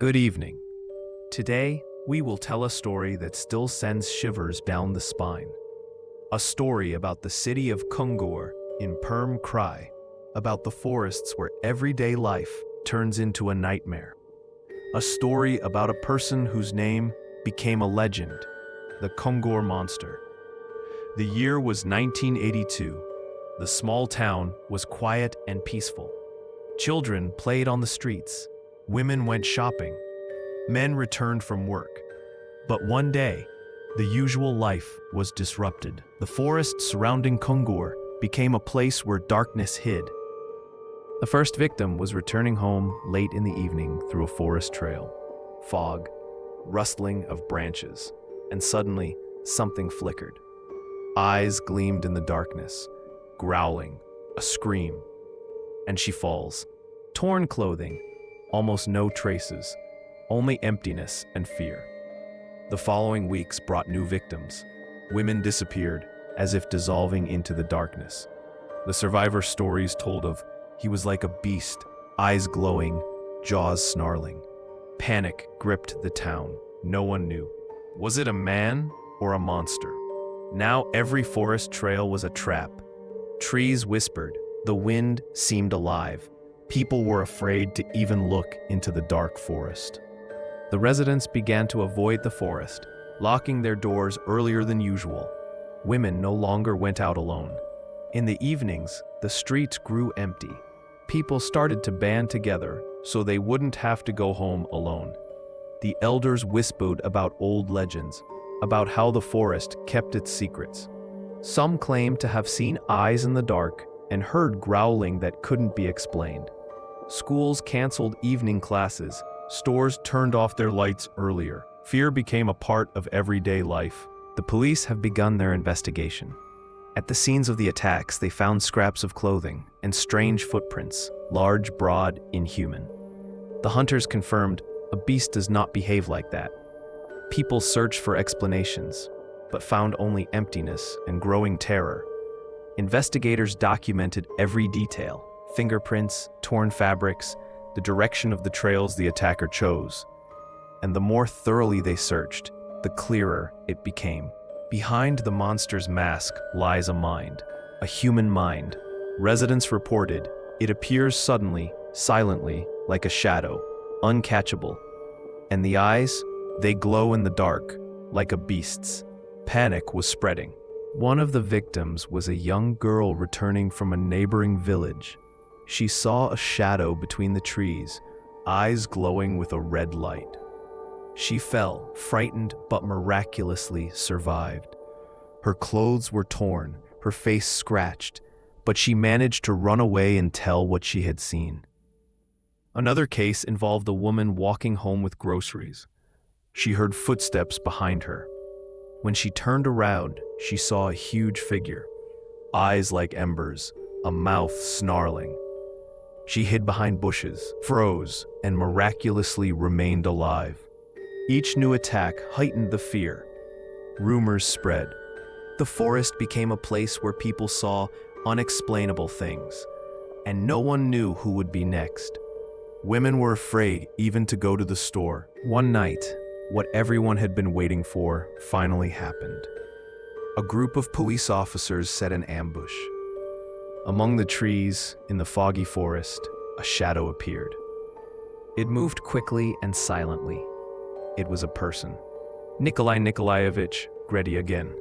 Good evening. Today, we will tell a story that still sends shivers down the spine. A story about the city of Kurgan in Perm Krai, about the forests where everyday life turns into a nightmare. A story about a person whose name became a legend, the Kurgan monster. The year was 1982. The small town was quiet and peaceful. Children played on the streets. Women went shopping. Men returned from work. But one day, the usual life was disrupted. The forest surrounding Kurgan became a place where darkness hid. The first victim was returning home late in the evening through a forest trail. Fog, rustling of branches, and suddenly something flickered. Eyes gleamed in the darkness, growling, a scream. And she falls. Torn clothing, almost no traces, only emptiness and fear. The following weeks brought new victims. Women disappeared, as if dissolving into the darkness. The survivor stories told of, he was like a beast, eyes glowing, jaws snarling. Panic gripped the town. No one knew. Was it a man or a monster? Now every forest trail was a trap. Trees whispered. The wind seemed alive. People were afraid to even look into the dark forest. The residents began to avoid the forest, locking their doors earlier than usual. Women no longer went out alone. In the evenings, the streets grew empty. People started to band together so they wouldn't have to go home alone. The elders whispered about old legends, about how the forest kept its secrets. Some claimed to have seen eyes in the dark and heard growling that couldn't be explained. Schools canceled evening classes. Stores turned off their lights earlier. Fear became a part of everyday life. The police have begun their investigation. At the scenes of the attacks, they found scraps of clothing and strange footprints, large, broad, inhuman. The hunters confirmed a beast does not behave like that. People searched for explanations, but found only emptiness and growing terror. Investigators documented every detail: fingerprints, torn fabrics, the direction of the trails the attacker chose. And the more thoroughly they searched, the clearer it became. Behind the monster's mask lies a mind, a human mind. Residents reported it appears suddenly, silently, like a shadow, uncatchable. And the eyes, they glow in the dark, like a beast's. Panic was spreading. One of the victims was a young girl returning from a neighboring village. She saw a shadow between the trees, eyes glowing with a red light. She fell, frightened, but miraculously survived. Her clothes were torn, her face scratched, but she managed to run away and tell what she had seen. Another case involved a woman walking home with groceries. She heard footsteps behind her. When she turned around, she saw a huge figure, eyes like embers, a mouth snarling. She hid behind bushes, froze, and miraculously remained alive. Each new attack heightened the fear. Rumors spread. The forest became a place where people saw unexplainable things, and no one knew who would be next. Women were afraid even to go to the store. One night, what everyone had been waiting for finally happened. A group of police officers set an ambush. Among the trees, in the foggy forest, a shadow appeared. It moved quickly and silently. It was a person. Nikolai Nikolaevich, Gredy again.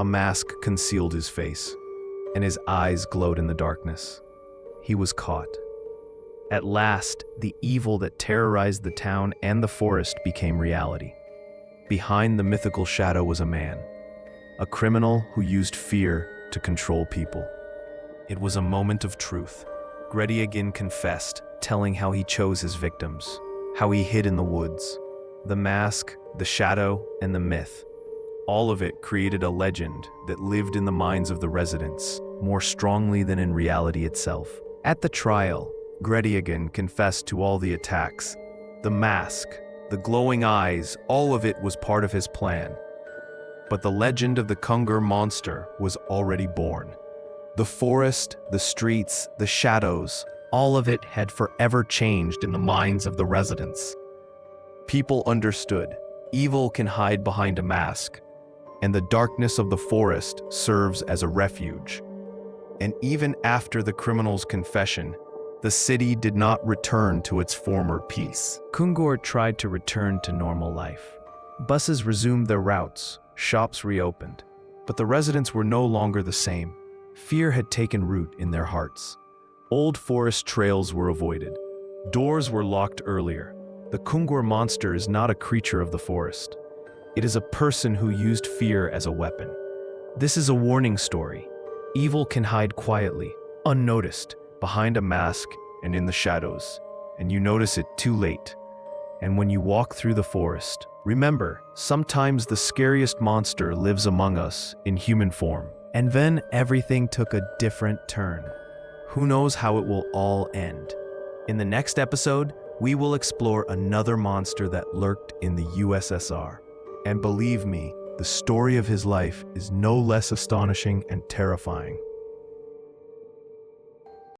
A mask concealed his face, and his eyes glowed in the darkness. He was caught. At last, the evil that terrorized the town and the forest became reality. Behind the mythical shadow was a man, a criminal who used fear to control people. It was a moment of truth. Gredy again confessed, telling how he chose his victims, how he hid in the woods. The mask, the shadow, and the myth. All of it created a legend that lived in the minds of the residents, more strongly than in reality itself. At the trial, Gredy again confessed to all the attacks. The mask, the glowing eyes, all of it was part of his plan. But the legend of the Kurgan monster was already born. The forest, the streets, the shadows, all of it had forever changed in the minds of the residents. People understood evil can hide behind a mask, and the darkness of the forest serves as a refuge. And even after the criminal's confession, the city did not return to its former peace. Kungur tried to return to normal life. Buses resumed their routes, shops reopened, but the residents were no longer the same. Fear had taken root in their hearts. Old forest trails were avoided. Doors were locked earlier. The Kungur monster is not a creature of the forest. It is a person who used fear as a weapon. This is a warning story. Evil can hide quietly, unnoticed, behind a mask and in the shadows, and you notice it too late. And when you walk through the forest, remember, sometimes the scariest monster lives among us in human form. And then everything took a different turn. Who knows how it will all end? In the next episode, we will explore another monster that lurked in the USSR. And believe me, the story of his life is no less astonishing and terrifying.